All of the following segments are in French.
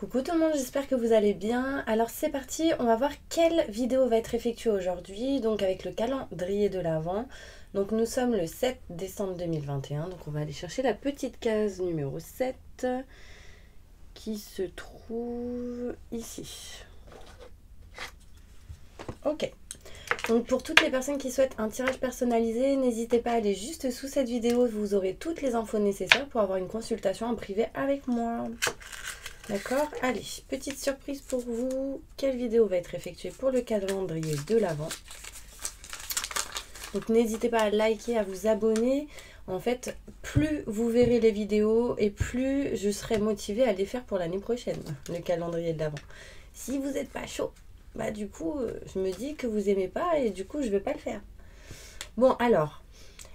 Coucou tout le monde, j'espère que vous allez bien. Alors c'est parti, on va voir quelle vidéo va être effectuée aujourd'hui, donc avec le calendrier de l'Avent. Donc nous sommes le 7 décembre 2021, donc on va aller chercher la petite case numéro 7 qui se trouve ici. Ok. Donc pour toutes les personnes qui souhaitent un tirage personnalisé, n'hésitez pas à aller juste sous cette vidéo, vous aurez toutes les infos nécessaires pour avoir une consultation en privé avec moi. D'accord? Allez, petite surprise pour vous. Quelle vidéo va être effectuée pour le calendrier de l'Avent? Donc n'hésitez pas à liker, à vous abonner. En fait, plus vous verrez les vidéos et plus je serai motivée à les faire pour l'année prochaine, le calendrier de l'Avent. Si vous n'êtes pas chaud, bah du coup, je me dis que vous aimez pas et du coup, je vais pas le faire. Bon, alors,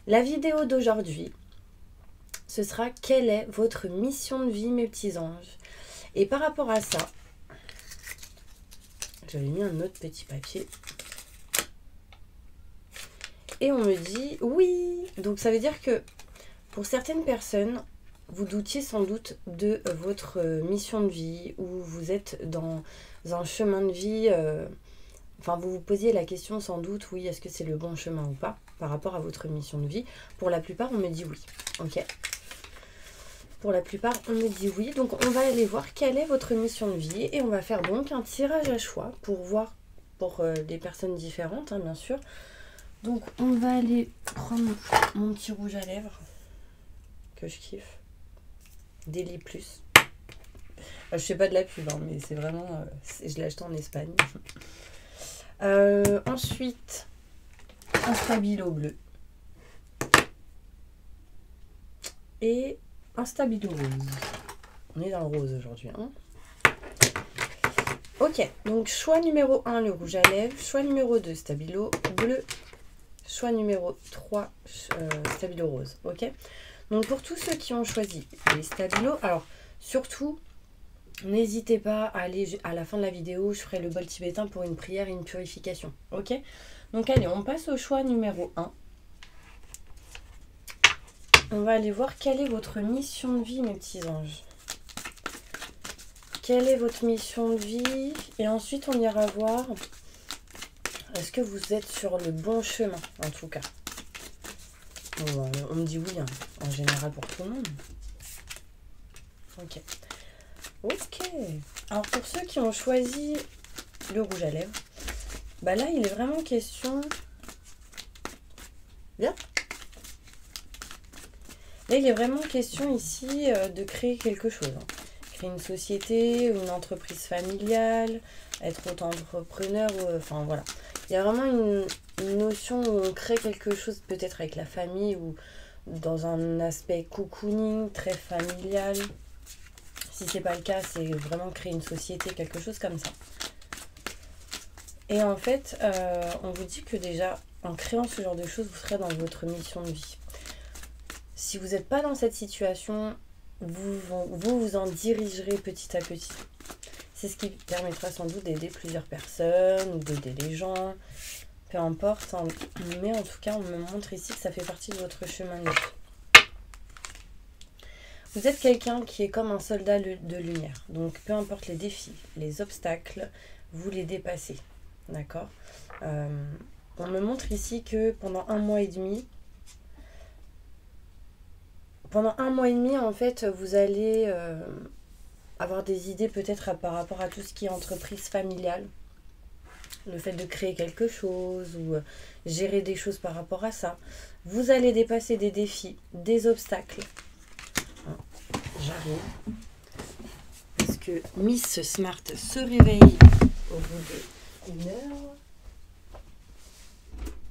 la vidéo d'aujourd'hui, ce sera quelle est votre mission de vie, mes petits anges? Et par rapport à ça, j'avais mis un autre petit papier. Et on me dit oui. Donc ça veut dire que pour certaines personnes, vous doutiez sans doute de votre mission de vie ou vous êtes dans un chemin de vie. Enfin, vous vous posiez la question sans doute, oui, est-ce que c'est le bon chemin ou pas par rapport à votre mission de vie. Pour la plupart, on me dit oui. Ok. Pour la plupart, on me dit oui. Donc, on va aller voir quelle est votre mission de vie. Et on va faire donc un tirage à choix pour voir pour des personnes différentes, hein, bien sûr. Donc, on va aller prendre mon petit rouge à lèvres que je kiffe. Daily Plus. Je fais pas de la pub, hein, mais c'est vraiment... je l'ai acheté en Espagne. Ensuite, un stabilo bleu. Et... un stabilo rose. On est dans le rose aujourd'hui. Hein. Ok, donc choix numéro 1, le rouge à lèvres. Choix numéro 2, stabilo bleu. Choix numéro 3, stabilo rose. Ok, donc pour tous ceux qui ont choisi les stabilos, alors surtout, n'hésitez pas à aller à la fin de la vidéo, je ferai le bol tibétain pour une prière et une purification. Ok, donc allez, on passe au choix numéro 1. On va aller voir quelle est votre mission de vie, mes petits anges. Quelle est votre mission de vie? Et ensuite, on ira voir est-ce que vous êtes sur le bon chemin, en tout cas. Bon, on me dit oui, hein, en général pour tout le monde. Ok. Ok. Alors, pour ceux qui ont choisi le rouge à lèvres, bah là, il est vraiment question... Bien. Là, il est vraiment question ici de créer quelque chose. Hein. Créer une société, une entreprise familiale, être auto-entrepreneur, enfin voilà. Il y a vraiment une notion où on crée quelque chose peut-être avec la famille ou dans un aspect cocooning, très familial. Si c'est pas le cas, c'est vraiment créer une société, quelque chose comme ça. Et en fait, on vous dit que déjà, en créant ce genre de choses, vous serez dans votre mission de vie. Si vous n'êtes pas dans cette situation, vous en dirigerez petit à petit. C'est ce qui permettra sans doute d'aider plusieurs personnes ou d'aider les gens. Peu importe. Hein. Mais en tout cas, on me montre ici que ça fait partie de votre chemin de vie. Vous êtes quelqu'un qui est comme un soldat de lumière. Donc, peu importe les défis, les obstacles, vous les dépassez. D'accord? On me montre ici que pendant 1 mois et demi, en fait, vous allez avoir des idées peut-être par rapport à tout ce qui est entreprise familiale. Le fait de créer quelque chose ou gérer des choses par rapport à ça. Vous allez dépasser des défis, des obstacles. J'arrive. Parce que Miss Smart se réveille au bout d'1 heure.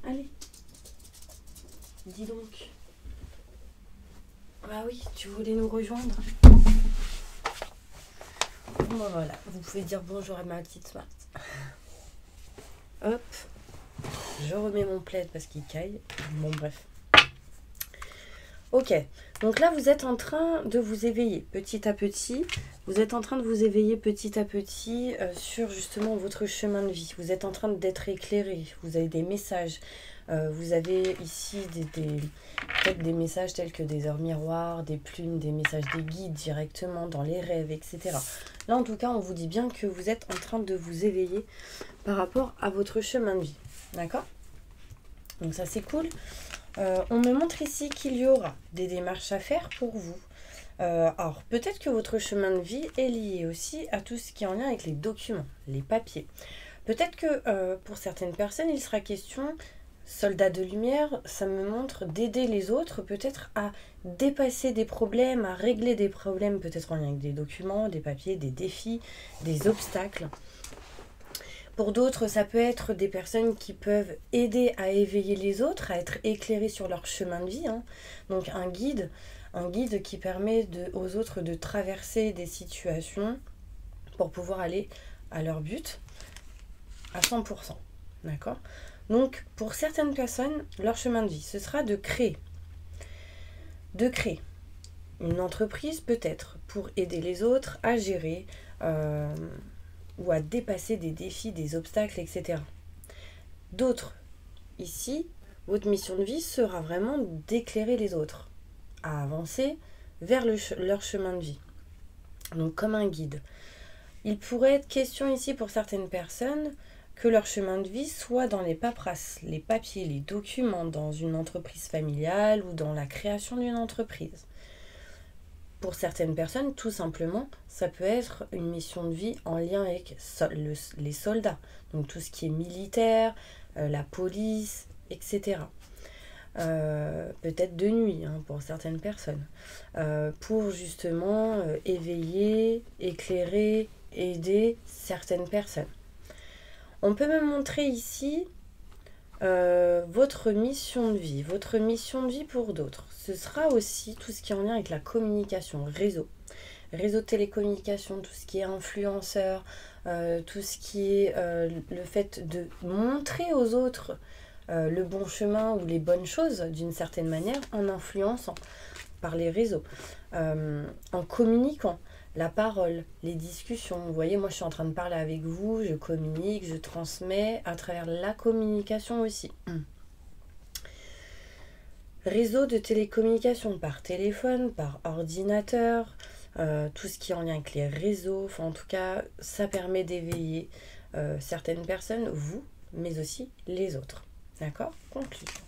Allez. Dis donc. Ah oui, tu voulais nous rejoindre. Bon ben voilà, vous pouvez dire bonjour à ma petite Smart. Hop, je remets mon plaid parce qu'il caille. Bon bref. Ok, donc là vous êtes en train de vous éveiller petit à petit. Vous êtes en train de vous éveiller petit à petit sur justement votre chemin de vie. Vous êtes en train d'être éclairé. Vous avez des messages. Vous avez ici peut-être des messages tels que des heures miroirs, des plumes, des messages des guides directement dans les rêves, etc. Là en tout cas on vous dit bien que vous êtes en train de vous éveiller par rapport à votre chemin de vie. D'accord? Donc ça c'est cool. On me montre ici qu'il y aura des démarches à faire pour vous. Alors, peut-être que votre chemin de vie est lié aussi à tout ce qui est en lien avec les documents, les papiers. Peut-être que pour certaines personnes, il sera question, soldat de lumière, ça me montre d'aider les autres peut-être à dépasser des problèmes, à régler des problèmes peut-être en lien avec des documents, des papiers, des défis, des obstacles. Pour d'autres, ça peut être des personnes qui peuvent aider à éveiller les autres, à être éclairés sur leur chemin de vie. Donc un guide qui permet aux autres de traverser des situations pour pouvoir aller à leur but à 100%. D'accord? Donc pour certaines personnes, leur chemin de vie, ce sera de créer une entreprise peut-être pour aider les autres à gérer ou à dépasser des défis, des obstacles, etc. D'autres, ici, votre mission de vie sera vraiment d'éclairer les autres à avancer vers leur chemin de vie. Donc comme un guide. Il pourrait être question ici pour certaines personnes que leur chemin de vie soit dans les paperasses, les papiers, les documents dans une entreprise familiale ou dans la création d'une entreprise. Pour certaines personnes, tout simplement, ça peut être une mission de vie en lien avec les soldats. Donc tout ce qui est militaire, la police, etc. Peut-être de nuit pour certaines personnes. Pour justement éveiller, éclairer, aider certaines personnes. On peut me montrer ici votre mission de vie. Votre mission de vie pour d'autres. Ce sera aussi tout ce qui est en lien avec la communication, réseau de télécommunication, tout ce qui est influenceur, tout ce qui est le fait de montrer aux autres le bon chemin ou les bonnes choses d'une certaine manière en influençant par les réseaux, en communiquant. La parole, les discussions. Vous voyez, moi je suis en train de parler avec vous, je communique, je transmets à travers la communication aussi. Réseau de télécommunication par téléphone, par ordinateur, tout ce qui est en lien avec les réseaux. Enfin, en tout cas, ça permet d'éveiller certaines personnes, vous, mais aussi les autres. D'accord? Conclusion.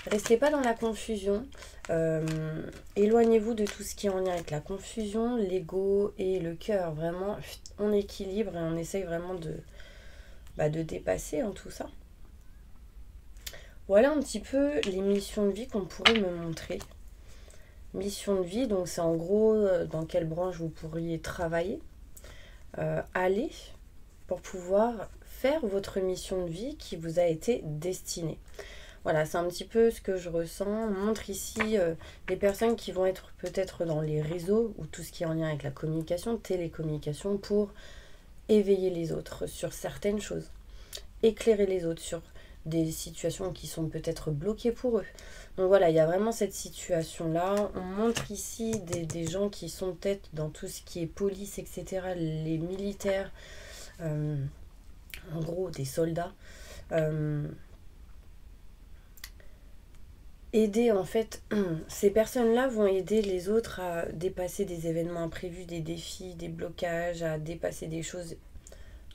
Restez pas dans la confusion. Éloignez-vous de tout ce qui est en lien avec la confusion, l'ego et le cœur. Vraiment, on équilibre et on essaye vraiment de dépasser tout ça. Voilà un petit peu les missions de vie qu'on pourrait me montrer. Mission de vie, donc c'est en gros dans quelle branche vous pourriez travailler, aller pour pouvoir faire votre mission de vie qui vous a été destinée. Voilà, c'est un petit peu ce que je ressens. On montre ici les personnes qui vont être peut-être dans les réseaux ou tout ce qui est en lien avec la communication, télécommunication, pour éveiller les autres sur certaines choses, éclairer les autres sur des situations qui sont peut-être bloquées pour eux. Donc voilà, il y a vraiment cette situation-là. On montre ici des gens qui sont peut-être dans tout ce qui est police, etc., les militaires, en gros des soldats. Aider en fait, ces personnes-là vont aider les autres à dépasser des événements imprévus, des défis, des blocages, à dépasser des choses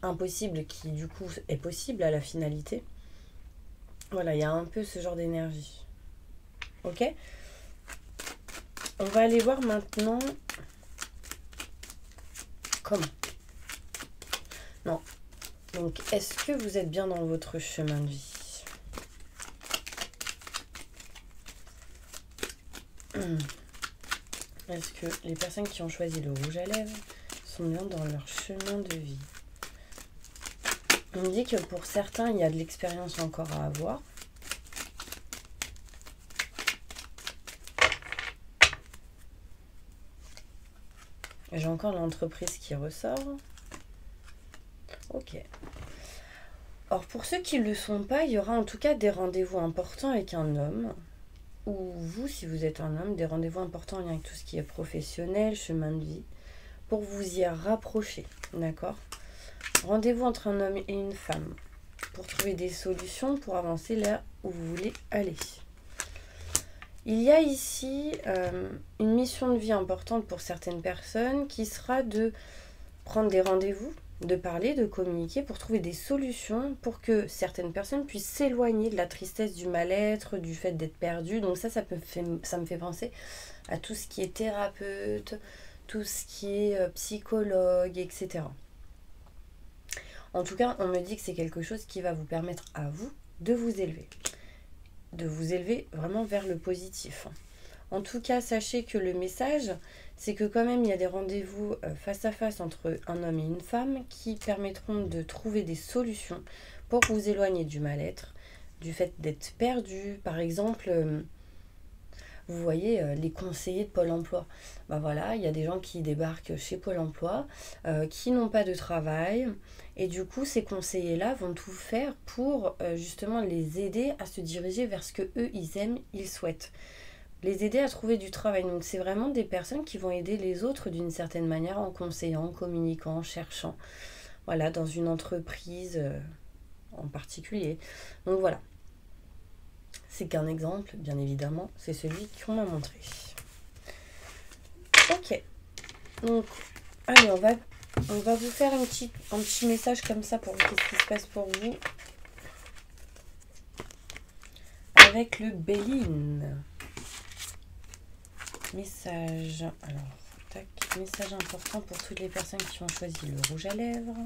impossibles qui du coup est possible à la finalité. Voilà, il y a un peu ce genre d'énergie. Ok? On va aller voir maintenant comment. Non. Donc, est-ce que vous êtes bien dans votre chemin de vie? Est-ce que les personnes qui ont choisi le rouge à lèvres sont bien dans leur chemin de vie? On me dit que pour certains, il y a de l'expérience encore à avoir. J'ai encore l'entreprise qui ressort. Ok. Or, pour ceux qui ne le sont pas, il y aura en tout cas des rendez-vous importants avec un homme. ou vous, si vous êtes un homme, des rendez-vous importants en lien avec tout ce qui est professionnel, chemin de vie, pour vous y rapprocher, d'accord? Rendez-vous entre un homme et une femme pour trouver des solutions pour avancer là où vous voulez aller. Il y a ici une mission de vie importante pour certaines personnes qui sera de prendre des rendez-vous, de parler, de communiquer pour trouver des solutions pour que certaines personnes puissent s'éloigner de la tristesse, du mal-être, du fait d'être perdu. Donc ça me fait penser à tout ce qui est thérapeute, tout ce qui est psychologue, etc. En tout cas, on me dit que c'est quelque chose qui va vous permettre à vous de vous élever. De vous élever vraiment vers le positif. En tout cas, sachez que le message, c'est que quand même, il y a des rendez-vous face à face entre un homme et une femme qui permettront de trouver des solutions pour vous éloigner du mal-être, du fait d'être perdu. Par exemple, vous voyez, les conseillers de Pôle emploi. Ben voilà, il y a des gens qui débarquent chez Pôle emploi, qui n'ont pas de travail. Et du coup, ces conseillers-là vont tout faire pour justement les aider à se diriger vers ce que eux ils aiment, ils souhaitent. Les aider à trouver du travail. Donc c'est vraiment des personnes qui vont aider les autres d'une certaine manière en conseillant, en communiquant, en cherchant. Voilà, dans une entreprise en particulier. Donc voilà. C'est qu'un exemple, bien évidemment, c'est celui qu'on m'a montré. Ok. Donc, allez, on va vous faire un petit message comme ça pour voir ce qui se passe pour vous. Avec le Béline. Message. Alors, tac. Message important pour toutes les personnes qui ont choisi le rouge à lèvres.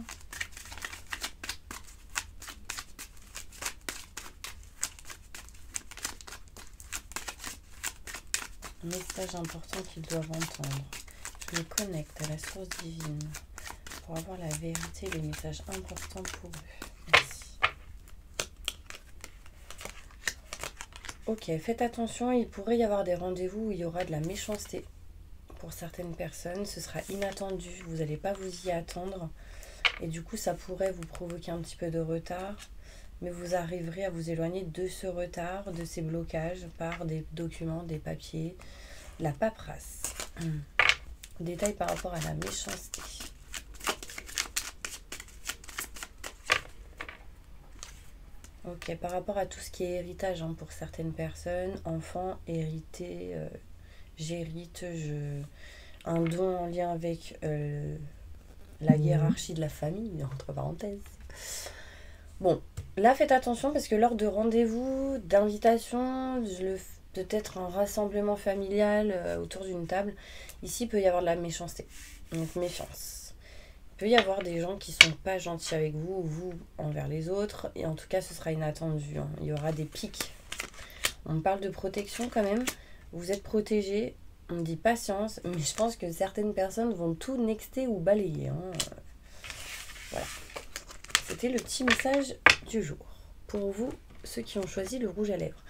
Message important qu'ils doivent entendre. Je me connecte à la source divine pour avoir la vérité, les messages importants pour eux. Merci. Ok, faites attention, il pourrait y avoir des rendez-vous où il y aura de la méchanceté pour certaines personnes. Ce sera inattendu, vous n'allez pas vous y attendre. Et du coup, ça pourrait vous provoquer un petit peu de retard. Mais vous arriverez à vous éloigner de ce retard, de ces blocages par des documents, des papiers, la paperasse. Détail par rapport à la méchanceté. Ok, par rapport à tout ce qui est héritage hein, pour certaines personnes, enfants, hérité, j'hérite, un don en lien avec la hiérarchie de la famille, entre parenthèses. Bon, là faites attention parce que lors de rendez-vous, d'invitation, peut-être un rassemblement familial autour d'une table, ici il peut y avoir de la méchanceté, donc méfiance. Il peut y avoir des gens qui sont pas gentils avec vous, ou vous envers les autres, et en tout cas ce sera inattendu, hein. Il y aura des pics. On parle de protection quand même, vous êtes protégé, on dit patience, mais je pense que certaines personnes vont tout nexter ou balayer. Hein. Voilà. C'était le petit message du jour. Pour vous, ceux qui ont choisi le rouge à lèvres.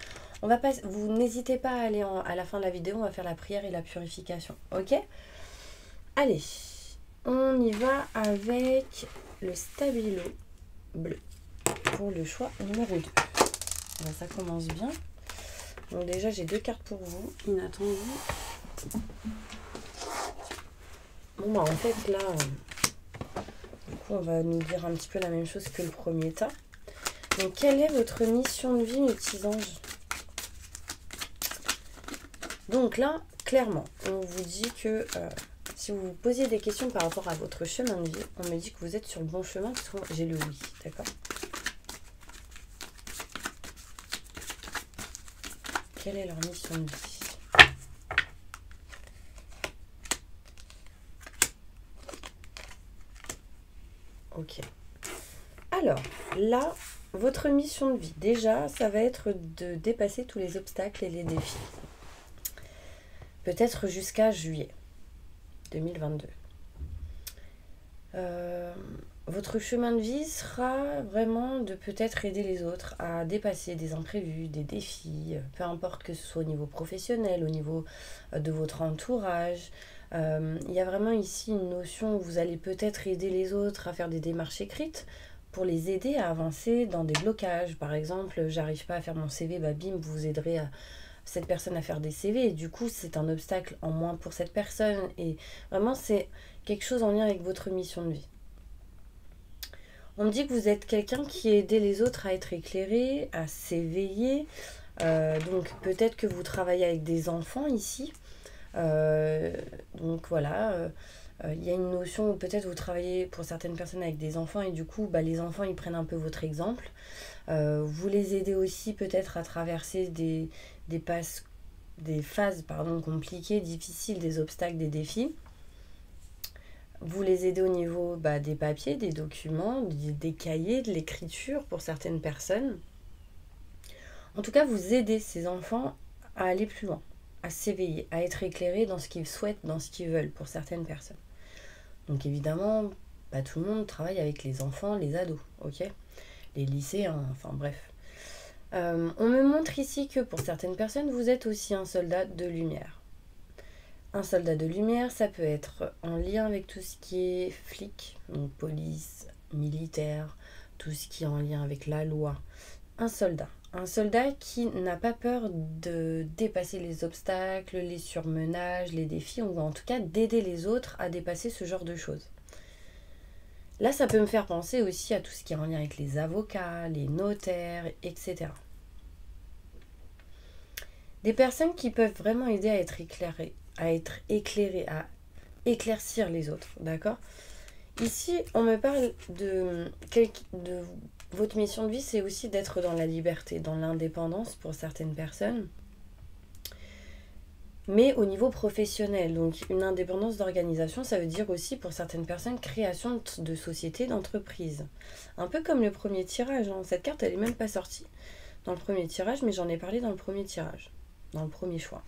Vous n'hésitez pas à aller à la fin de la vidéo, on va faire la prière et la purification. Ok? Allez, on y va avec le stabilo bleu pour le choix numéro 2. Ben, ça commence bien. Donc déjà, j'ai 2 cartes pour vous, inattendues. Bon, bah en fait, là... Du coup, on va nous dire un petit peu la même chose que le premier tas. Donc, quelle est votre mission de vie, mes petits anges? Donc là, clairement, on vous dit que si vous vous posiez des questions par rapport à votre chemin de vie, on me dit que vous êtes sur le bon chemin, parce que j'ai le oui, d'accord? Quelle est leur mission de vie? Ok. Alors, là, votre mission de vie, déjà, ça va être de dépasser tous les obstacles et les défis. Peut-être jusqu'à juillet 2022. Votre chemin de vie sera vraiment de peut-être aider les autres à dépasser des imprévus, des défis, peu importe que ce soit au niveau professionnel, au niveau de votre entourage. Il y a vraiment ici une notion où vous allez peut-être aider les autres à faire des démarches écrites pour les aider à avancer dans des blocages. Par exemple, j'arrive pas à faire mon CV, bah bim, vous aiderez cette personne à faire des CV. Et du coup, c'est un obstacle en moins pour cette personne. Et vraiment, c'est quelque chose en lien avec votre mission de vie. On me dit que vous êtes quelqu'un qui a aidé les autres à être éclairés, à s'éveiller. Donc peut-être que vous travaillez avec des enfants ici. Donc voilà, il y a une notion où peut-être vous travaillez pour certaines personnes avec des enfants et du coup les enfants ils prennent un peu votre exemple. Vous les aidez aussi peut-être à traverser des phases compliquées, difficiles, des obstacles, des défis. Vous les aidez au niveau des papiers, des documents, des cahiers, de l'écriture pour certaines personnes. En tout cas, vous aidez ces enfants à aller plus loin, à s'éveiller, à être éclairés dans ce qu'ils souhaitent, dans ce qu'ils veulent pour certaines personnes. Donc évidemment, pas tout le monde travaille avec les enfants, les ados, ok ? Les lycéens, enfin bref. On me montre ici que pour certaines personnes, vous êtes aussi un soldat de lumière. Un soldat de lumière, ça peut être en lien avec tout ce qui est flic, donc police, militaire, tout ce qui est en lien avec la loi. Un soldat qui n'a pas peur de dépasser les obstacles, les surmenages, les défis, ou en tout cas d'aider les autres à dépasser ce genre de choses. Là, ça peut me faire penser aussi à tout ce qui est en lien avec les avocats, les notaires, etc. Des personnes qui peuvent vraiment aider à être éclairées, à éclaircir les autres, d'accord ? Ici, on me parle de votre mission de vie, c'est aussi d'être dans la liberté, dans l'indépendance pour certaines personnes, mais au niveau professionnel. Donc une indépendance d'organisation, ça veut dire aussi pour certaines personnes création de sociétés, d'entreprises. Un peu comme le premier tirage, hein. Cette carte, elle n'est même pas sortie dans le premier tirage, mais j'en ai parlé dans le premier tirage, dans le premier choix.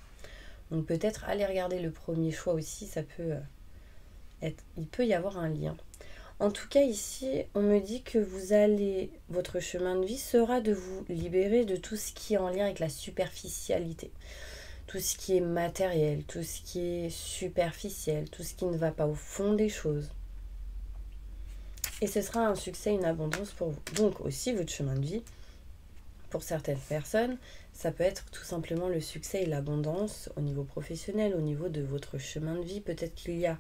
Donc peut-être aller regarder le premier choix aussi, ça peut il peut y avoir un lien. En tout cas, ici, on me dit que votre chemin de vie sera de vous libérer de tout ce qui est en lien avec la superficialité. Tout ce qui est matériel, tout ce qui est superficiel, tout ce qui ne va pas au fond des choses. Et ce sera un succès, une abondance pour vous. Donc aussi, votre chemin de vie, pour certaines personnes, ça peut être tout simplement le succès et l'abondance au niveau professionnel, au niveau de votre chemin de vie. Peut-être qu'il y a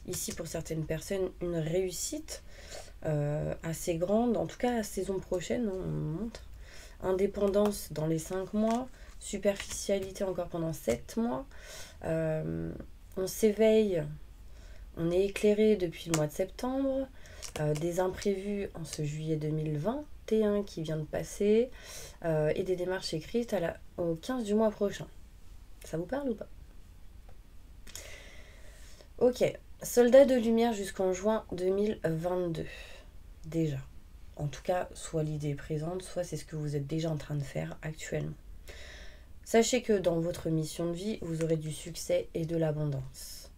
ici pour certaines personnes une réussite assez grande, en tout cas la saison prochaine, on montre. Indépendance dans les 5 mois, superficialité encore pendant 7 mois. On s'éveille, on est éclairé depuis le mois de septembre. Des imprévus en ce juillet 2021 qui vient de passer et des démarches écrites au 15 du mois prochain. Ça vous parle ou pas ? Ok, soldat de lumière jusqu'en juin 2022. Déjà. En tout cas, soit l'idée est présente, soit c'est ce que vous êtes déjà en train de faire actuellement. Sachez que dans votre mission de vie, vous aurez du succès et de l'abondance.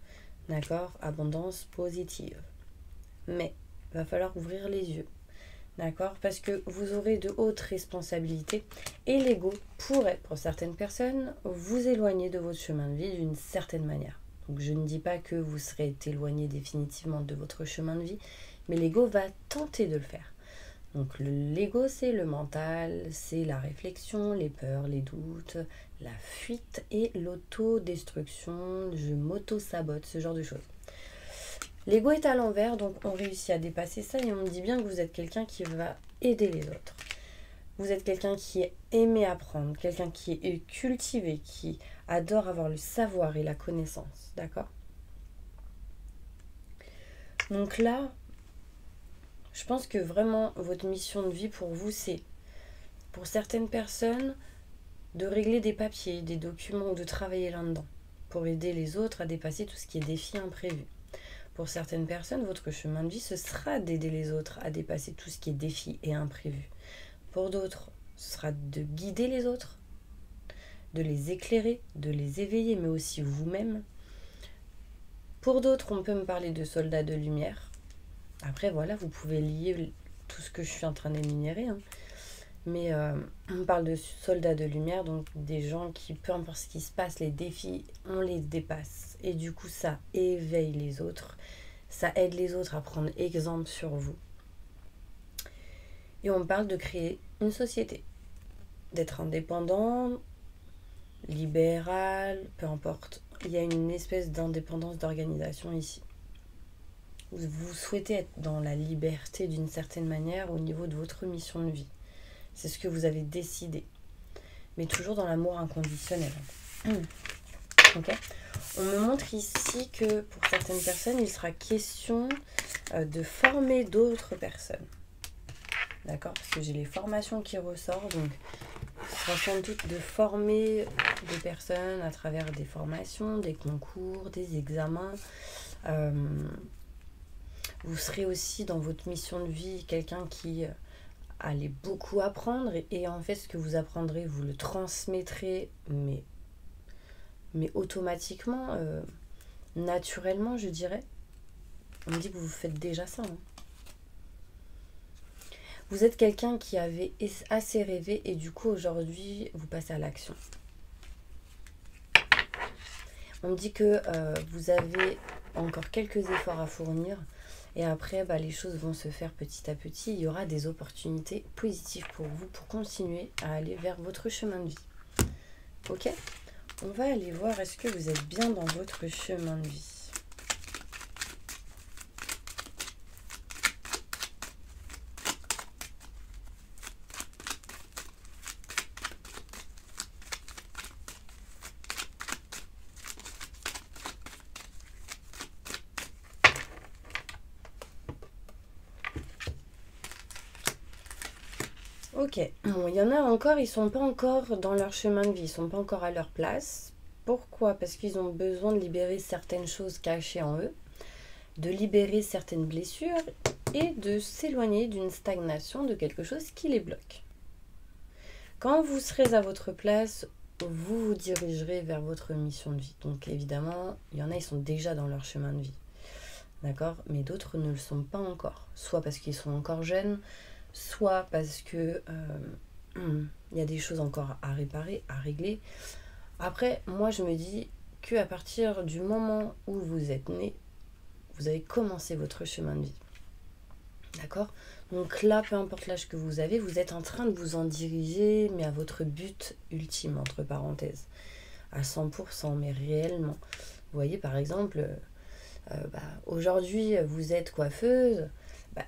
D'accord ? Abondance positive. Mais il va falloir ouvrir les yeux. D'accord ? Parce que vous aurez de hautes responsabilités et l'ego pourrait, pour certaines personnes, vous éloigner de votre chemin de vie d'une certaine manière. Donc je ne dis pas que vous serez éloigné définitivement de votre chemin de vie, mais l'ego va tenter de le faire. Donc l'ego, c'est le mental, c'est la réflexion, les peurs, les doutes, la fuite et l'autodestruction, je m'auto-sabote, ce genre de choses. L'ego est à l'envers, donc on réussit à dépasser ça et on me dit bien que vous êtes quelqu'un qui va aider les autres. Vous êtes quelqu'un qui est aimé apprendre, quelqu'un qui est cultivé, qui adore avoir le savoir et la connaissance, d'accord ? Donc là, je pense que vraiment votre mission de vie pour vous, c'est pour certaines personnes de régler des papiers, des documents ou de travailler là-dedans pour aider les autres à dépasser tout ce qui est défi imprévu. Pour certaines personnes, votre chemin de vie, ce sera d'aider les autres à dépasser tout ce qui est défi et imprévu. Pour d'autres, ce sera de guider les autres, de les éclairer, de les éveiller, mais aussi vous-même. Pour d'autres, on peut me parler de soldats de lumière. Après, voilà, vous pouvez lier tout ce que je suis en train d'énumérer. Hein. Mais on parle de soldats de lumière, donc des gens qui, peu importe ce qui se passe, les défis, on les dépasse. Et du coup, ça éveille les autres. Ça aide les autres à prendre exemple sur vous. Et on parle de créer une société, d'être indépendant, libéral, peu importe. Il y a une espèce d'indépendance d'organisation ici. Vous souhaitez être dans la liberté d'une certaine manière au niveau de votre mission de vie. C'est ce que vous avez décidé. Mais toujours dans l'amour inconditionnel. Ok. On me montre ici que pour certaines personnes, il sera question de former d'autres personnes. D'accord? Parce que j'ai les formations qui ressortent. Donc, ce sera sans doute de former des personnes à travers des formations, des concours, des examens. Vous serez aussi dans votre mission de vie quelqu'un qui allait beaucoup apprendre. Et en fait, ce que vous apprendrez, vous le transmettrez, mais automatiquement, naturellement, je dirais. On me dit que vous faites déjà ça. Hein. Vous êtes quelqu'un qui avait assez rêvé et du coup, aujourd'hui, vous passez à l'action. On me dit que vous avez encore quelques efforts à fournir et après, les choses vont se faire petit à petit. Il y aura des opportunités positives pour vous pour continuer à aller vers votre chemin de vie. Ok ? On va aller voir, est-ce que vous êtes bien dans votre chemin de vie ? Ok, bon, il y en a encore, ils sont pas encore dans leur chemin de vie, ils sont pas encore à leur place. Pourquoi? Parce qu'ils ont besoin de libérer certaines choses cachées en eux, de libérer certaines blessures et de s'éloigner d'une stagnation, de quelque chose qui les bloque. Quand vous serez à votre place, vous vous dirigerez vers votre mission de vie. Donc évidemment, il y en a, ils sont déjà dans leur chemin de vie. D'accord? Mais d'autres ne le sont pas encore. Soit parce qu'ils sont encore jeunes, soit parce que y a des choses encore à réparer, à régler. Après, moi je me dis qu'à partir du moment où vous êtes né, vous avez commencé votre chemin de vie. D'accord? Donc là, peu importe l'âge que vous avez, vous êtes en train de vous en diriger, mais à votre but ultime, entre parenthèses. À 100%, mais réellement. Vous voyez, par exemple, aujourd'hui, vous êtes coiffeuse.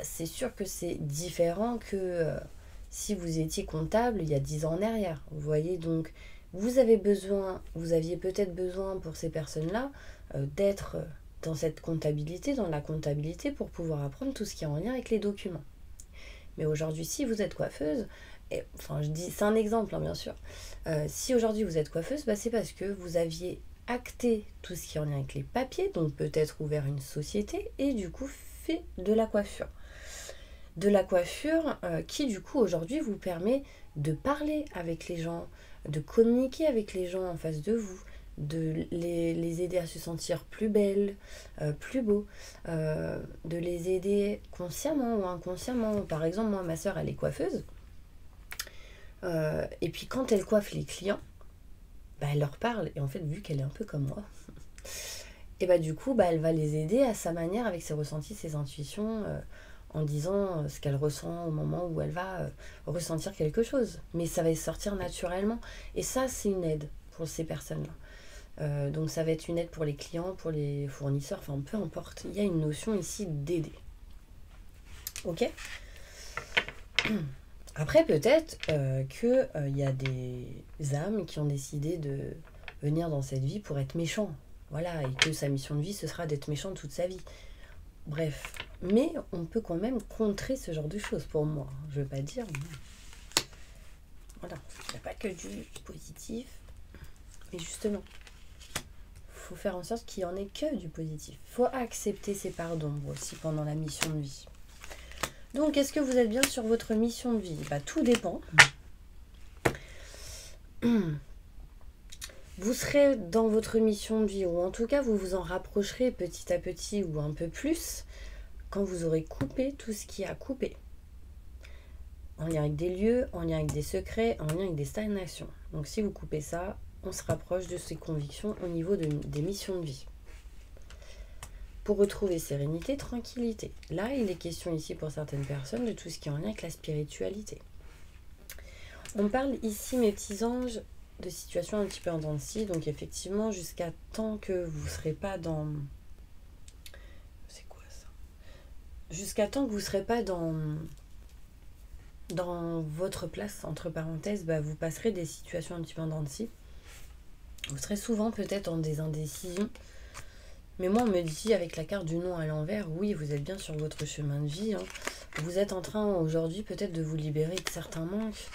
C'est sûr que c'est différent que si vous étiez comptable il y a 10 ans en arrière. Vous voyez, donc vous aviez peut-être besoin pour ces personnes-là d'être dans cette comptabilité, dans la comptabilité pour pouvoir apprendre tout ce qui est en lien avec les documents. Mais aujourd'hui, si vous êtes coiffeuse, je dis, c'est un exemple bien sûr, si aujourd'hui vous êtes coiffeuse, c'est parce que vous aviez acté tout ce qui est en lien avec les papiers, donc peut-être ouvert une société et du coup fait de la coiffure. De la coiffure qui du coup aujourd'hui vous permet de parler avec les gens, de communiquer avec les gens en face de vous, de les aider à se sentir plus belles, plus beaux, de les aider consciemment ou inconsciemment. Par exemple, moi, ma soeur, elle est coiffeuse. Et puis quand elle coiffe les clients, elle leur parle. Et en fait, vu qu'elle est un peu comme moi, et du coup, elle va les aider à sa manière, avec ses ressentis, ses intuitions, en disant ce qu'elle ressent au moment où elle va ressentir quelque chose. Mais ça va sortir naturellement. Et ça, c'est une aide pour ces personnes-là. Donc ça va être une aide pour les clients, pour les fournisseurs, enfin peu importe. Il y a une notion ici d'aider. Ok ? Après, peut-être qu'il y a des âmes qui ont décidé de venir dans cette vie pour être méchants. Voilà, et que sa mission de vie, ce sera d'être méchant toute sa vie. Bref, mais on peut quand même contrer ce genre de choses pour moi. Je veux pas dire. Voilà, il n'y a pas que du positif. Mais justement, il faut faire en sorte qu'il n'y en ait que du positif. Il faut accepter ses parts d'ombre aussi pendant la mission de vie. Donc, est-ce que vous êtes bien sur votre mission de vie? Tout dépend. Vous serez dans votre mission de vie, ou en tout cas, vous vous en rapprocherez petit à petit ou un peu plus quand vous aurez coupé tout ce qui a coupé. En lien avec des lieux, en lien avec des secrets, en lien avec des stagnations. Donc, si vous coupez ça, on se rapproche de ces convictions au niveau des missions de vie. Pour retrouver sérénité, tranquillité. Là, il est question ici pour certaines personnes de tout ce qui est en lien avec la spiritualité. On parle ici, mes petits anges, de situations un petit peu en dents de scie. Donc effectivement, jusqu'à temps que vous ne serez pas dans... C'est quoi ça? Jusqu'à temps que vous ne serez pas dans votre place, entre parenthèses, bah, vous passerez des situations un petit peu en dents de scie. Vous serez souvent peut-être en des indécisions. Mais moi, on me dit, avec la carte du non à l'envers, oui, vous êtes bien sur votre chemin de vie. Hein. Vous êtes en train, aujourd'hui, peut-être de vous libérer de certains manques,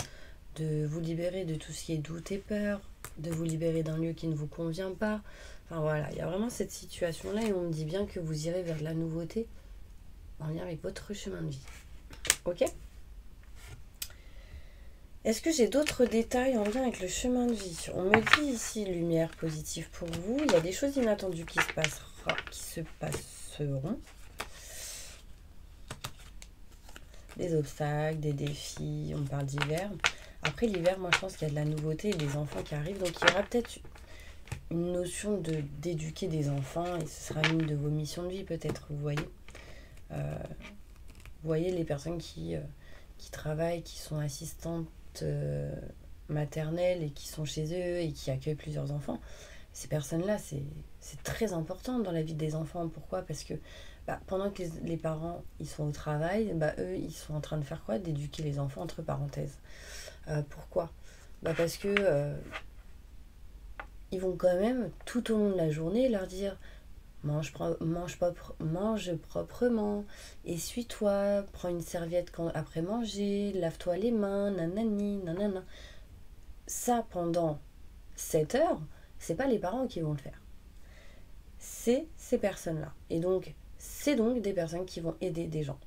de vous libérer de tout ce qui est doute et peur, de vous libérer d'un lieu qui ne vous convient pas. Enfin voilà, il y a vraiment cette situation-là et on me dit bien que vous irez vers de la nouveauté en lien avec votre chemin de vie. Ok ? Est-ce que j'ai d'autres détails en lien avec le chemin de vie? On me dit ici lumière positive pour vous. Il y a des choses inattendues qui se passeront. Des obstacles, des défis, on parle d'hiver. Après l'hiver, moi je pense qu'il y a de la nouveauté et des enfants qui arrivent. Donc il y aura peut-être une notion d'éduquer des enfants et ce sera une de vos missions de vie peut-être, vous voyez. Vous voyez les personnes qui travaillent, qui sont assistantes maternelles et qui sont chez eux et qui accueillent plusieurs enfants. Ces personnes-là, c'est très important dans la vie des enfants. Pourquoi? Parce que pendant que les parents ils sont au travail, eux, ils sont en train de faire quoi? D'éduquer les enfants, entre parenthèses. Pourquoi? Parce que ils vont quand même, tout au long de la journée, leur dire mange proprement, essuie-toi, prends une serviette après manger, lave-toi les mains, nanani, nanana. Ça, pendant 7 heures, c'est pas les parents qui vont le faire. C'est ces personnes-là. Et donc, c'est donc des personnes qui vont aider des gens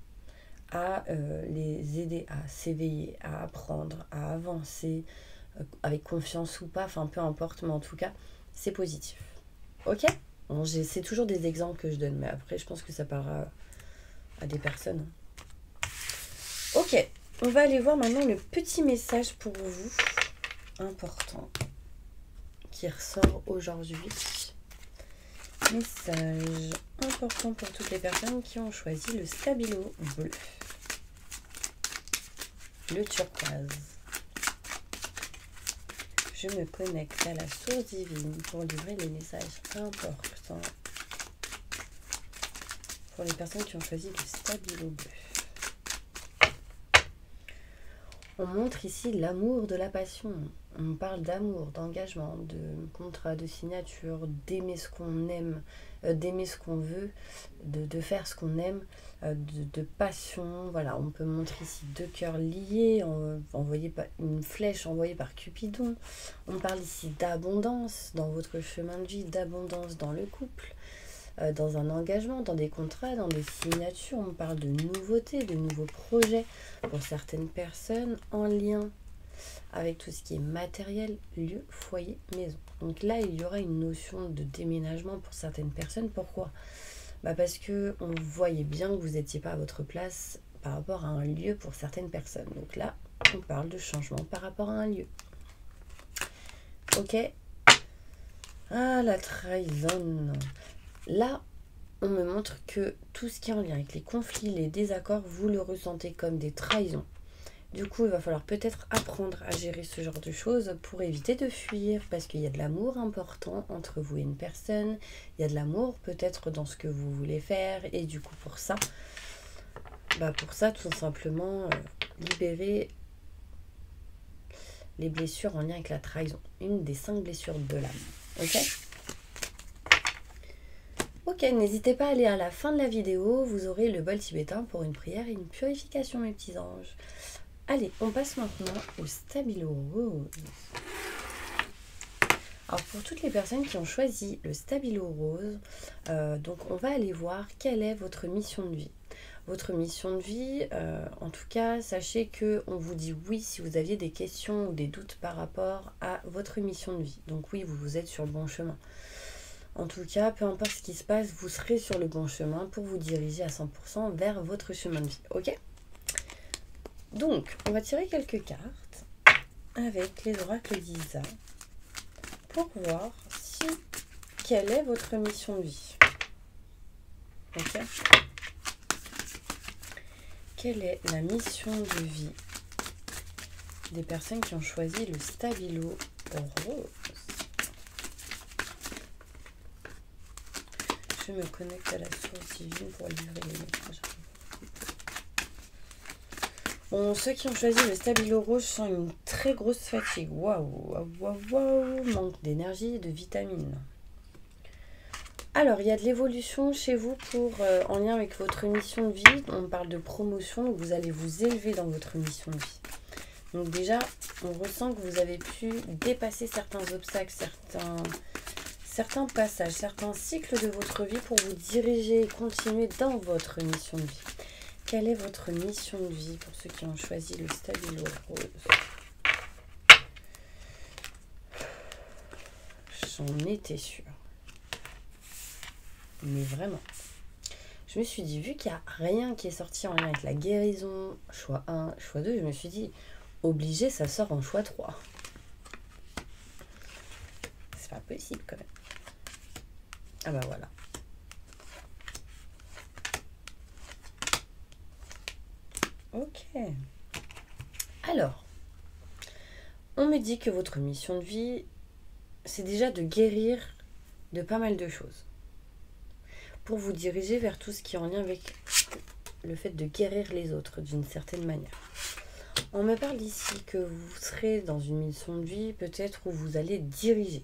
à les aider à s'éveiller, à apprendre, à avancer, avec confiance ou pas, enfin peu importe, mais en tout cas, c'est positif. Ok ? Bon, c'est toujours des exemples que je donne, mais après, je pense que ça parlera à des personnes. Ok, on va aller voir maintenant le petit message pour vous, important, qui ressort aujourd'hui. Message important pour toutes les personnes qui ont choisi le stabilo bleu, le turquoise. Je me connecte à la source divine pour livrer les messages importants pour les personnes qui ont choisi le stabilo bleu. On montre ici l'amour de la passion. On parle d'amour, d'engagement, de contrat, de signature, d'aimer ce qu'on aime, d'aimer ce qu'on veut, de faire ce qu'on aime, de passion. Voilà, on peut montrer ici 2 cœurs liés, une flèche envoyée par Cupidon. On parle ici d'abondance dans votre chemin de vie, d'abondance dans le couple, dans un engagement, dans des contrats, dans des signatures. On parle de nouveautés, de nouveaux projets pour certaines personnes en lien avec tout ce qui est matériel, lieu, foyer, maison. Donc là, il y aura une notion de déménagement pour certaines personnes. Pourquoi? Parce que on voyait bien que vous n'étiez pas à votre place par rapport à un lieu pour certaines personnes. Donc là, on parle de changement par rapport à un lieu. Ok. Ah, la trahison. Là, on me montre que tout ce qui est en lien avec les conflits, les désaccords, vous le ressentez comme des trahisons. Du coup, il va falloir peut-être apprendre à gérer ce genre de choses pour éviter de fuir, parce qu'il y a de l'amour important entre vous et une personne, il y a de l'amour peut-être dans ce que vous voulez faire, et du coup pour ça, tout simplement, libérer les blessures en lien avec la trahison. Une des 5 blessures de l'âme. Ok ? Ok, n'hésitez pas à aller à la fin de la vidéo, vous aurez le bol tibétain pour une prière et une purification, mes petits anges. Allez, on passe maintenant au stabilo rose. Alors pour toutes les personnes qui ont choisi le stabilo rose, donc on va aller voir quelle est votre mission de vie. Votre mission de vie, en tout cas, sachez qu'on vous dit oui si vous aviez des questions ou des doutes par rapport à votre mission de vie. Donc oui, vous êtes sur le bon chemin. En tout cas, peu importe ce qui se passe, vous serez sur le bon chemin pour vous diriger à 100% vers votre chemin de vie. Ok ? Donc, on va tirer quelques cartes avec les oracles d'Isa pour voir quelle est votre mission de vie. Ok ? Quelle est la mission de vie des personnes qui ont choisi le stabilo rose. Je me connecte à la source divine pour livrer les messages. Bon, ceux qui ont choisi le stabilo rose sentent une très grosse fatigue. Waouh, waouh, waouh, manque d'énergie et de vitamines. Alors, il y a de l'évolution chez vous pour en lien avec votre mission de vie. On parle de promotion, vous allez vous élever dans votre mission de vie. Donc déjà, on ressent que vous avez pu dépasser certains obstacles, certains passages, certains cycles de votre vie pour vous diriger et continuer dans votre mission de vie. Quelle est votre mission de vie pour ceux qui ont choisi le stabilo rose? J'en étais sûre. Mais vraiment. Je me suis dit, vu qu'il n'y a rien qui est sorti en lien avec la guérison, choix 1, choix 2, je me suis dit, obligé, ça sort en choix 3. C'est pas possible quand même. Ah bah voilà. Ok. Alors, on me dit que votre mission de vie, c'est déjà de guérir de pas mal de choses. Pour vous diriger vers tout ce qui est en lien avec le fait de guérir les autres d'une certaine manière. On me parle ici que vous serez dans une mission de vie peut-être où vous allez diriger,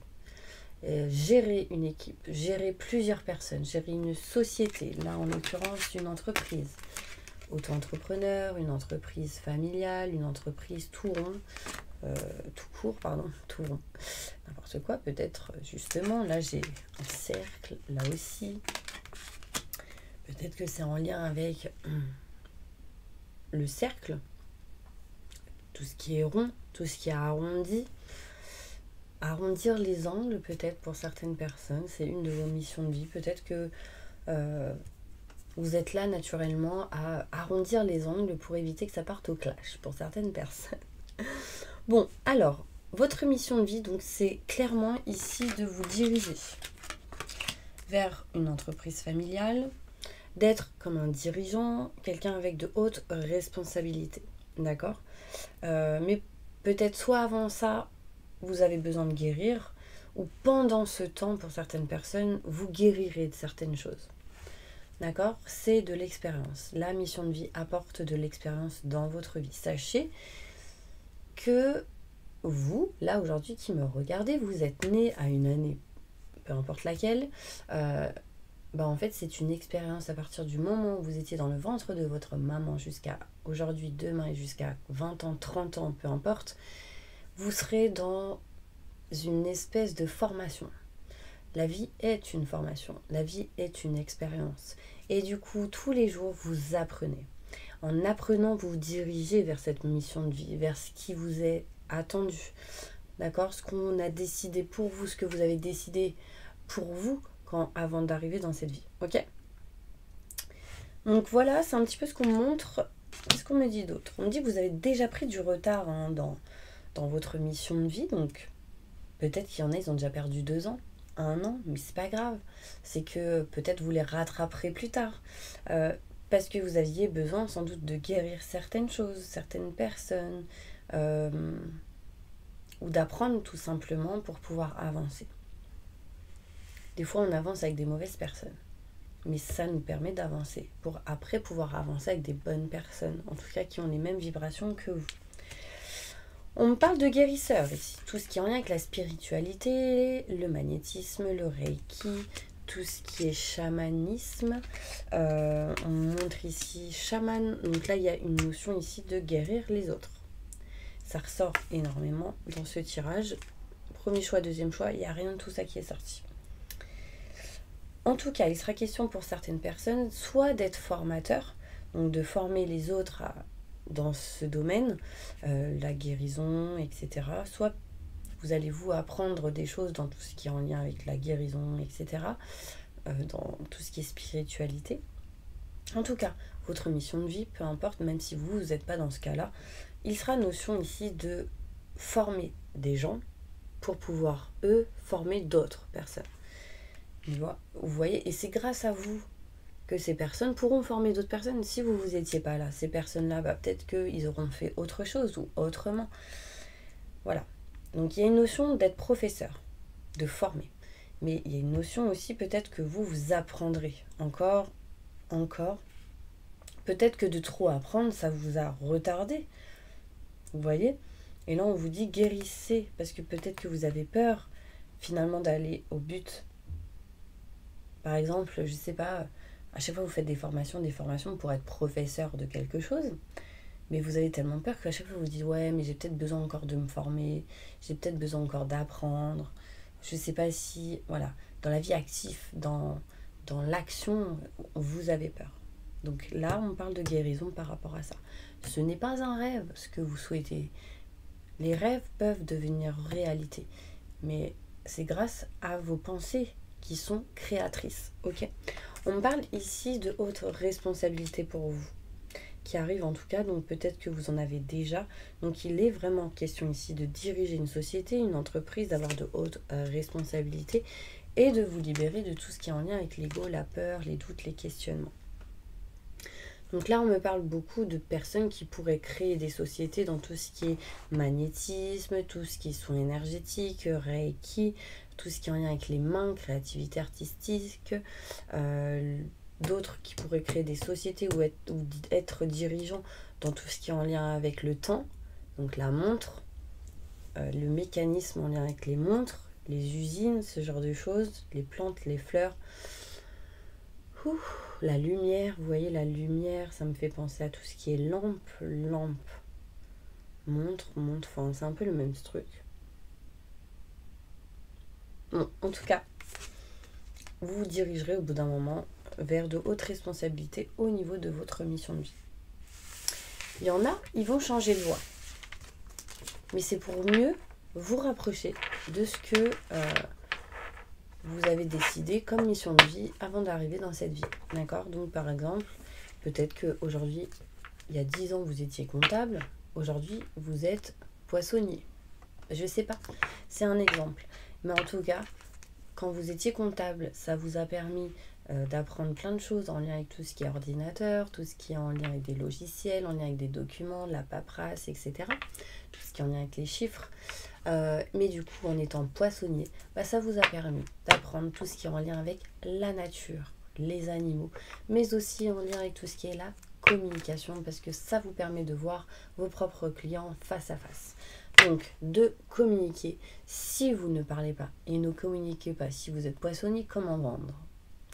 gérer une équipe, gérer plusieurs personnes, gérer une société, là en l'occurrence une entreprise, auto-entrepreneur, une entreprise familiale, une entreprise tout rond, tout rond, n'importe quoi, peut-être justement, là j'ai un cercle, là aussi. Peut-être que c'est en lien avec le cercle, tout ce qui est rond, tout ce qui est arrondi. Arrondir les angles, peut-être pour certaines personnes, c'est une de vos missions de vie. Peut-être que vous êtes là naturellement à arrondir les angles pour éviter que ça parte au clash pour certaines personnes. Bon, alors, votre mission de vie, donc, c'est clairement ici de vous diriger vers une entreprise familiale, d'être comme un dirigeant, quelqu'un avec de hautes responsabilités, d'accord, mais peut-être soit avant ça, vous avez besoin de guérir, ou pendant ce temps, pour certaines personnes, vous guérirez de certaines choses, d'accord. C'est de l'expérience. La mission de vie apporte de l'expérience dans votre vie. Sachez que vous, là aujourd'hui qui me regardez, vous êtes né à une année, peu importe laquelle, en fait, c'est une expérience à partir du moment où vous étiez dans le ventre de votre maman jusqu'à aujourd'hui, demain et jusqu'à 20 ans, 30 ans, peu importe, vous serez dans une espèce de formation. La vie est une formation, la vie est une expérience. Et du coup, tous les jours, vous apprenez. En apprenant, vous vous dirigez vers cette mission de vie, vers ce qui vous est attendu. D'accord ? Ce qu'on a décidé pour vous, ce que vous avez décidé pour vous, avant d'arriver dans cette vie, ok. Donc voilà, c'est un petit peu ce qu'on montre. Qu'est-ce qu'on me dit d'autre? On me dit que vous avez déjà pris du retard dans votre mission de vie, donc peut-être qu'il y en a, ils ont déjà perdu 2 ans, 1 an, mais c'est pas grave. C'est que peut-être vous les rattraperez plus tard, parce que vous aviez besoin sans doute de guérir certaines choses, certaines personnes, ou d'apprendre tout simplement pour pouvoir avancer. Des fois, on avance avec des mauvaises personnes. Mais ça nous permet d'avancer pour après pouvoir avancer avec des bonnes personnes. En tout cas, qui ont les mêmes vibrations que vous. On me parle de guérisseurs ici. Tout ce qui est en lien avec la spiritualité, le magnétisme, le reiki, tout ce qui est chamanisme. On montre ici chaman. Donc là, il y a une notion ici de guérir les autres. Ça ressort énormément dans ce tirage. Premier choix, deuxième choix, il n'y a rien de tout ça qui est sorti. En tout cas, il sera question pour certaines personnes soit d'être formateur, donc de former les autres dans ce domaine, la guérison, etc. Soit vous allez vous apprendre des choses dans tout ce qui est en lien avec la guérison, etc. Dans tout ce qui est spiritualité. En tout cas, votre mission de vie, peu importe, même si vous n'êtes pas dans ce cas-là, il sera notion ici de former des gens pour pouvoir, eux, former d'autres personnes. Vous voyez, et c'est grâce à vous que ces personnes pourront former d'autres personnes. Si vous vous étiez pas là, ces personnes-là, peut-être qu'ils auront fait autre chose ou autrement. Voilà. Donc il y a une notion d'être professeur, de former. Mais il y a une notion aussi peut-être que vous apprendrez encore. Peut-être que de trop apprendre, ça vous a retardé. Vous voyez? Et là, on vous dit guérissez, parce que peut-être que vous avez peur finalement d'aller au but. Par exemple, je sais pas, à chaque fois vous faites des formations pour être professeur de quelque chose, mais vous avez tellement peur qu'à chaque fois vous dites ouais, mais j'ai peut-être besoin encore de me former, j'ai peut-être besoin encore d'apprendre. Je sais pas si, voilà, dans la vie active, dans l'action, vous avez peur. Donc là, on parle de guérison par rapport à ça. Ce n'est pas un rêve, ce que vous souhaitez. Les rêves peuvent devenir réalité, mais c'est grâce à vos pensées qui sont créatrices, ok? On parle ici de haute responsabilité pour vous, qui arrive en tout cas, donc peut-être que vous en avez déjà. Donc il est vraiment question ici de diriger une société, une entreprise, d'avoir de hautes responsabilités et de vous libérer de tout ce qui est en lien avec l'ego, la peur, les doutes, les questionnements. Donc là, on me parle beaucoup de personnes qui pourraient créer des sociétés dans tout ce qui est magnétisme, tout ce qui est soins énergétiques, Reiki, tout ce qui est en lien avec les mains, créativité artistique, d'autres qui pourraient créer des sociétés ou être dirigeants dans tout ce qui est en lien avec le temps, donc la montre, le mécanisme en lien avec les montres, les usines, ce genre de choses, les plantes, les fleurs. La lumière, vous voyez la lumière, ça me fait penser à tout ce qui est lampe, montre, enfin c'est un peu le même truc. Bon, en tout cas, vous vous dirigerez au bout d'un moment vers de hautes responsabilités au niveau de votre mission de vie. Il y en a, ils vont changer de voie. Mais c'est pour mieux vous rapprocher de ce que vous avez décidé comme mission de vie avant d'arriver dans cette vie. D'accord? Donc par exemple, peut-être qu'aujourd'hui, il y a 10 ans, vous étiez comptable. Aujourd'hui, vous êtes poissonnier. Je sais pas. C'est un exemple. Mais en tout cas, quand vous étiez comptable, ça vous a permis d'apprendre plein de choses en lien avec tout ce qui est ordinateur, tout ce qui est en lien avec des logiciels, en lien avec des documents, la paperasse, etc. Tout ce qui est en lien avec les chiffres. Mais du coup, en étant poissonnier, ça vous a permis d'apprendre tout ce qui est en lien avec la nature, les animaux, mais aussi en lien avec tout ce qui est la communication, parce que ça vous permet de voir vos propres clients face à face. Donc, de communiquer si vous ne parlez pas et ne communiquez pas si vous êtes poissonnier, comment vendre?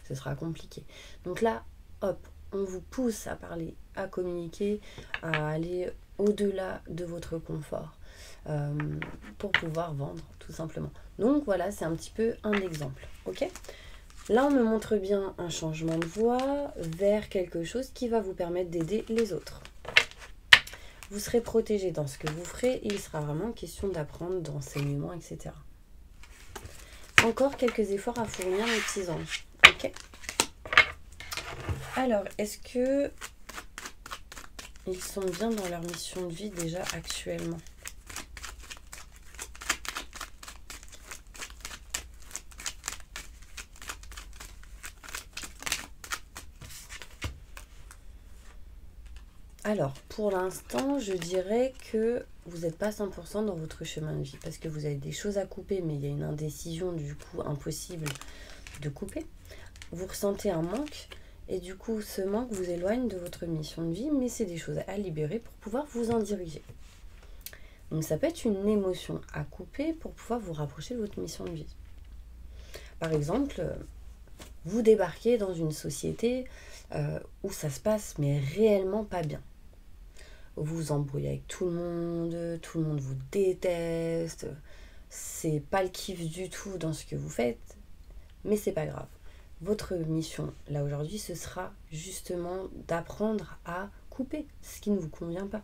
Ce sera compliqué. Donc là, hop, on vous pousse à parler, à communiquer, à aller au-delà de votre confort pour pouvoir vendre, tout simplement. Donc voilà, c'est un petit peu un exemple, ok? Là, on me montre bien un changement de voie vers quelque chose qui va vous permettre d'aider les autres. Vous serez protégé dans ce que vous ferez et il sera vraiment question d'apprendre, d'enseignement, etc. Encore quelques efforts à fournir, mes petits anges. Ok. Alors, est-ce que ils sont bien dans leur mission de vie déjà actuellement? Alors, pour l'instant, je dirais que vous n'êtes pas 100% dans votre chemin de vie parce que vous avez des choses à couper, mais il y a une indécision, du coup, impossible de couper. Vous ressentez un manque et du coup, ce manque vous éloigne de votre mission de vie, mais c'est des choses à libérer pour pouvoir vous en diriger. Donc, ça peut être une émotion à couper pour pouvoir vous rapprocher de votre mission de vie. Par exemple, vous débarquez dans une société où ça se passe, mais réellement pas bien. Vous vous embrouillez avec tout le monde vous déteste, c'est pas le kiff du tout dans ce que vous faites, mais c'est pas grave. Votre mission, là aujourd'hui, ce sera justement d'apprendre à couper ce qui ne vous convient pas.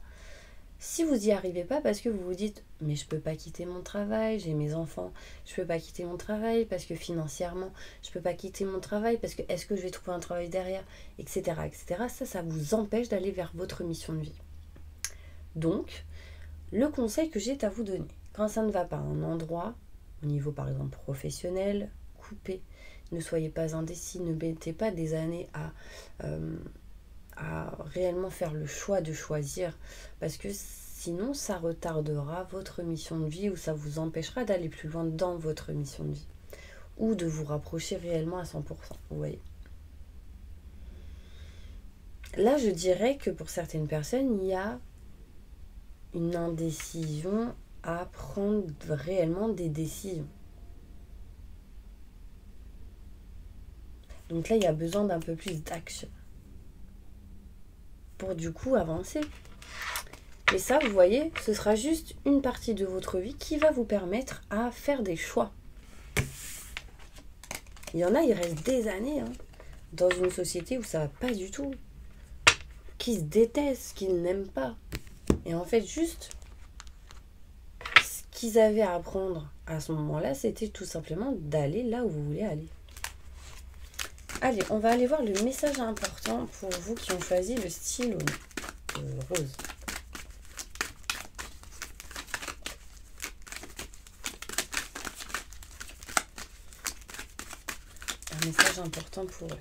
Si vous n'y arrivez pas parce que vous vous dites « mais je peux pas quitter mon travail, j'ai mes enfants, je peux pas quitter mon travail parce que financièrement, je peux pas quitter mon travail parce que est-ce que je vais trouver un travail derrière, etc. etc. » Ça vous empêche d'aller vers votre mission de vie. Donc, le conseil que j'ai à vous donner, quand ça ne va pas à un endroit, au niveau par exemple professionnel, coupez. Ne soyez pas indécis, ne mettez pas des années à réellement faire le choix de choisir. Parce que Sinon, ça retardera votre mission de vie ou ça vous empêchera d'aller plus loin dans votre mission de vie. Ou de vous rapprocher réellement à 100%. Vous voyez. Là, je dirais que pour certaines personnes, il y a une indécision à prendre réellement des décisions. Donc là, il y a besoin d'un peu plus d'action pour du coup avancer. Et ça, vous voyez, ce sera juste une partie de votre vie qui va vous permettre à faire des choix. Il y en a, il reste des années dans une société où ça va pas du tout, qui se détestent, qui n'aiment pas. Et en fait, juste ce qu'ils avaient à apprendre à ce moment-là, c'était tout simplement d'aller là où vous voulez aller. Allez, on va aller voir le message important pour vous qui ont choisi le style rose. Un message important pour eux.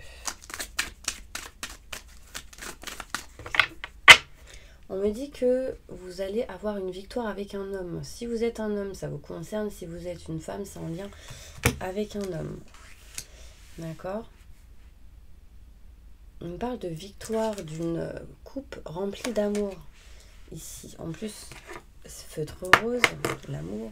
On me dit que vous allez avoir une victoire avec un homme. Si vous êtes un homme, ça vous concerne. Si vous êtes une femme, c'est en lien avec un homme. D'accord ? On me parle de victoire d'une coupe remplie d'amour. Ici, en plus, feutre rose, l'amour.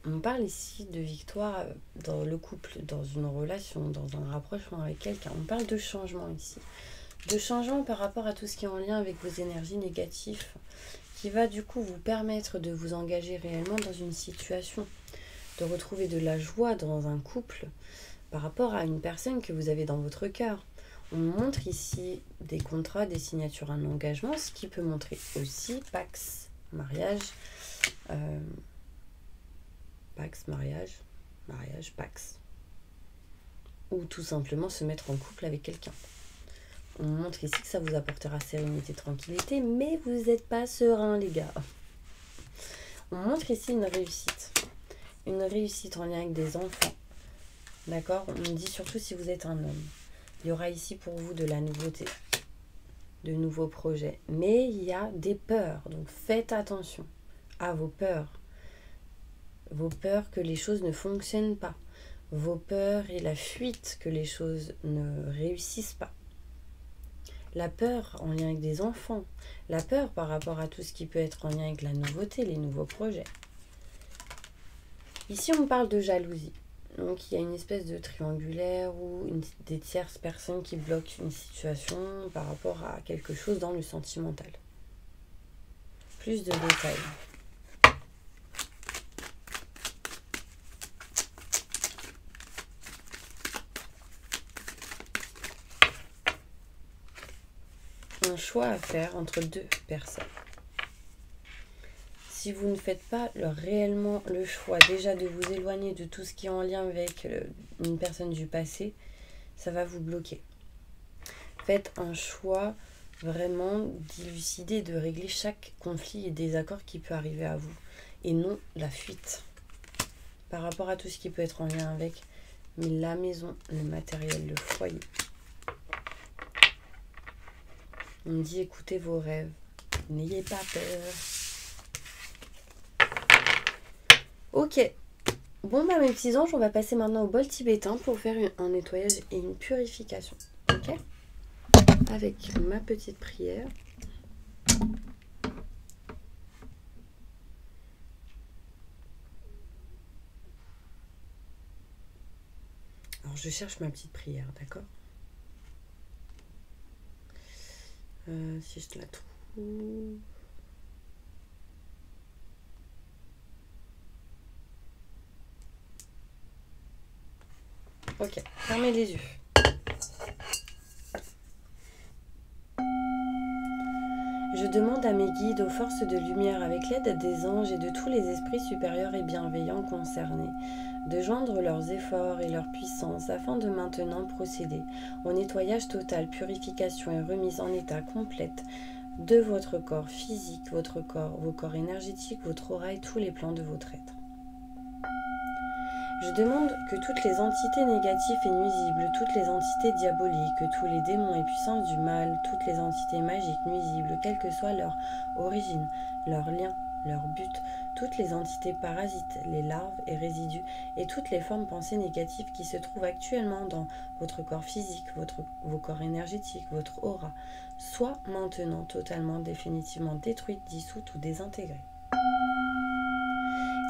On me parle ici de victoire dans le couple, dans une relation, dans un rapprochement avec quelqu'un. On parle de changement ici. De changement par rapport à tout ce qui est en lien avec vos énergies négatives, qui va du coup vous permettre de vous engager réellement dans une situation, de retrouver de la joie dans un couple par rapport à une personne que vous avez dans votre cœur. On montre ici des contrats, des signatures, un engagement, ce qui peut montrer aussi Pax, mariage, Pax, ou tout simplement se mettre en couple avec quelqu'un. On montre ici que ça vous apportera sérénité, tranquillité, mais vous n'êtes pas serein, les gars. On montre ici une réussite en lien avec des enfants. D'accord? On me dit surtout si vous êtes un homme. Il y aura ici pour vous de la nouveauté, de nouveaux projets. Mais il y a des peurs, donc faites attention à vos peurs. Vos peurs que les choses ne fonctionnent pas. Vos peurs et la fuite que les choses ne réussissent pas. La peur en lien avec des enfants. La peur par rapport à tout ce qui peut être en lien avec la nouveauté, les nouveaux projets. Ici, on parle de jalousie. Donc, il y a une espèce de triangulaire ou des tierces personnes qui bloquent une situation par rapport à quelque chose dans le sentimental. Plus de détails. Un choix à faire entre deux personnes. Si vous ne faites pas réellement le choix déjà de vous éloigner de tout ce qui est en lien avec une personne du passé, ça va vous bloquer. Faites un choix vraiment d'élucider, de régler chaque conflit et désaccord qui peut arriver à vous. Et non la fuite. Par rapport à tout ce qui peut être en lien avec la maison, le matériel, le foyer. On me dit écoutez vos rêves. N'ayez pas peur. Ok. Bon bah mes petits anges, on va passer maintenant au bol tibétain pour faire un nettoyage et une purification. Ok ? Avec ma petite prière. Alors je cherche ma petite prière, d'accord ? Si je te la trouve... Ok, fermez les yeux. Je demande à mes guides, aux forces de lumière, avec l'aide des anges et de tous les esprits supérieurs et bienveillants concernés, de joindre leurs efforts et leur puissance afin de maintenant procéder au nettoyage total, purification et remise en état complète de votre corps physique, vos corps énergétiques, votre aura et tous les plans de votre être. Je demande que toutes les entités négatives et nuisibles, toutes les entités diaboliques, que tous les démons et puissances du mal, toutes les entités magiques nuisibles, quelle que soit leur origine, leur lien, leur but, toutes les entités parasites, les larves et résidus, et toutes les formes pensées négatives qui se trouvent actuellement dans votre corps physique, vos corps énergétiques, votre aura, soient maintenant totalement, définitivement détruites, dissoutes ou désintégrées.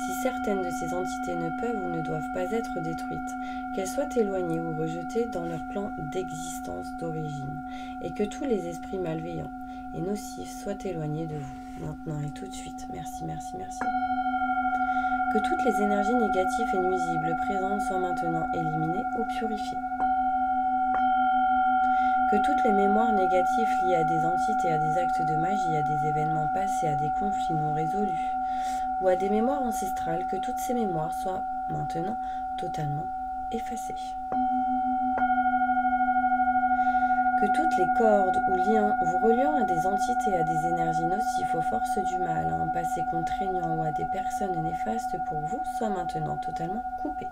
Si certaines de ces entités ne peuvent ou ne doivent pas être détruites, qu'elles soient éloignées ou rejetées dans leur plan d'existence d'origine, et que tous les esprits malveillants et nocifs soient éloignés de vous, maintenant et tout de suite. Merci, merci, merci. Que toutes les énergies négatives et nuisibles présentes soient maintenant éliminées ou purifiées. Que toutes les mémoires négatives liées à des entités, à des actes de magie, à des événements passés, à des conflits non résolus, ou à des mémoires ancestrales, que toutes ces mémoires soient maintenant totalement effacées. Que toutes les cordes ou liens vous reliant à des entités, à des énergies nocives, aux forces du mal, à un passé contraignant ou à des personnes néfastes pour vous soient maintenant totalement coupés.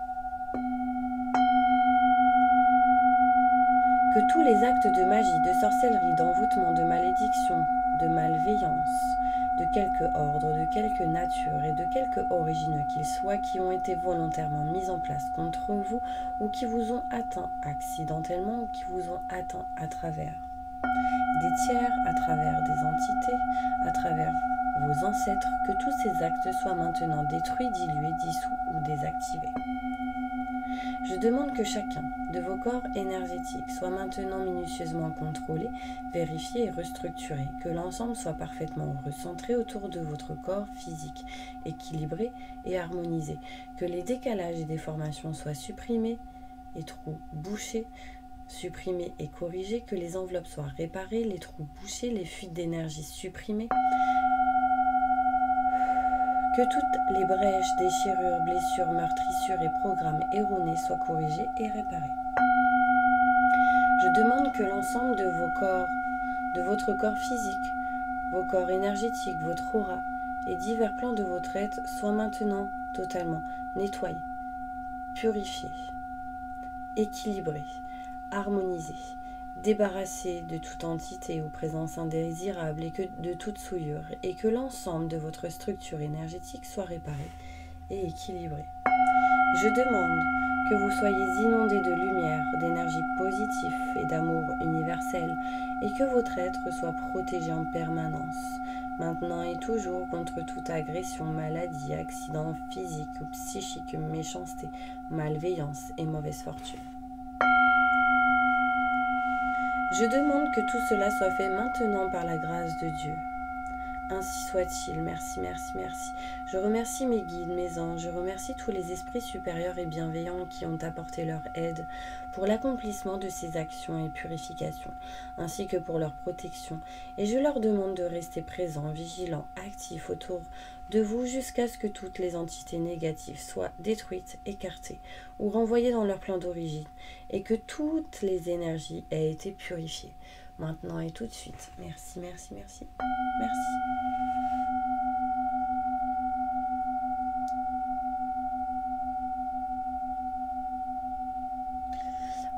Que tous les actes de magie, de sorcellerie, d'envoûtement, de malédiction, de malveillance, de quelque ordre, de quelque nature et de quelque origine qu'ils soient, qui ont été volontairement mis en place contre vous ou qui vous ont atteint accidentellement ou qui vous ont atteint à travers des tiers, à travers des entités, à travers vos ancêtres, que tous ces actes soient maintenant détruits, dilués, dissous ou désactivés. Je demande que chacun de vos corps énergétiques soit maintenant minutieusement contrôlé, vérifié et restructuré, que l'ensemble soit parfaitement recentré autour de votre corps physique, équilibré et harmonisé, que les décalages et déformations soient supprimés et trous bouchés, supprimés et corrigés, que les enveloppes soient réparées, les trous bouchés, les fuites d'énergie supprimées, que toutes les brèches, déchirures, blessures, meurtrissures et programmes erronés soient corrigés et réparés. Je demande que l'ensemble de vos corps, de votre corps physique, vos corps énergétiques, votre aura et divers plans de votre être soient maintenant totalement nettoyés, purifiés, équilibrés, harmonisés, débarrassés de toute entité ou présence indésirable et que de toute souillure, et que l'ensemble de votre structure énergétique soit réparé et équilibré. Je demande que vous soyez inondés de lumière, d'énergie positive et d'amour universel, et que votre être soit protégé en permanence, maintenant et toujours, contre toute agression, maladie, accident physique ou psychique, méchanceté, malveillance et mauvaise fortune. Je demande que tout cela soit fait maintenant par la grâce de Dieu. Ainsi soit-il. Merci, merci, merci. Je remercie mes guides, mes anges, je remercie tous les esprits supérieurs et bienveillants qui ont apporté leur aide pour l'accomplissement de ces actions et purifications, ainsi que pour leur protection. Et je leur demande de rester présents, vigilants, actifs autour de vous jusqu'à ce que toutes les entités négatives soient détruites, écartées ou renvoyées dans leur plan d'origine, et que toutes les énergies aient été purifiées. Maintenant et tout de suite. Merci, merci, merci. Merci.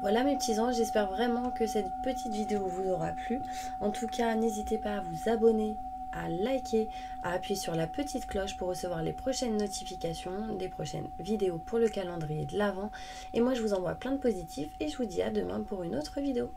Voilà mes petits anges, j'espère vraiment que cette petite vidéo vous aura plu. En tout cas, n'hésitez pas à vous abonner, à liker, à appuyer sur la petite cloche pour recevoir les prochaines notifications des prochaines vidéos pour le calendrier de l'Avent. Et moi, je vous envoie plein de positifs et je vous dis à demain pour une autre vidéo.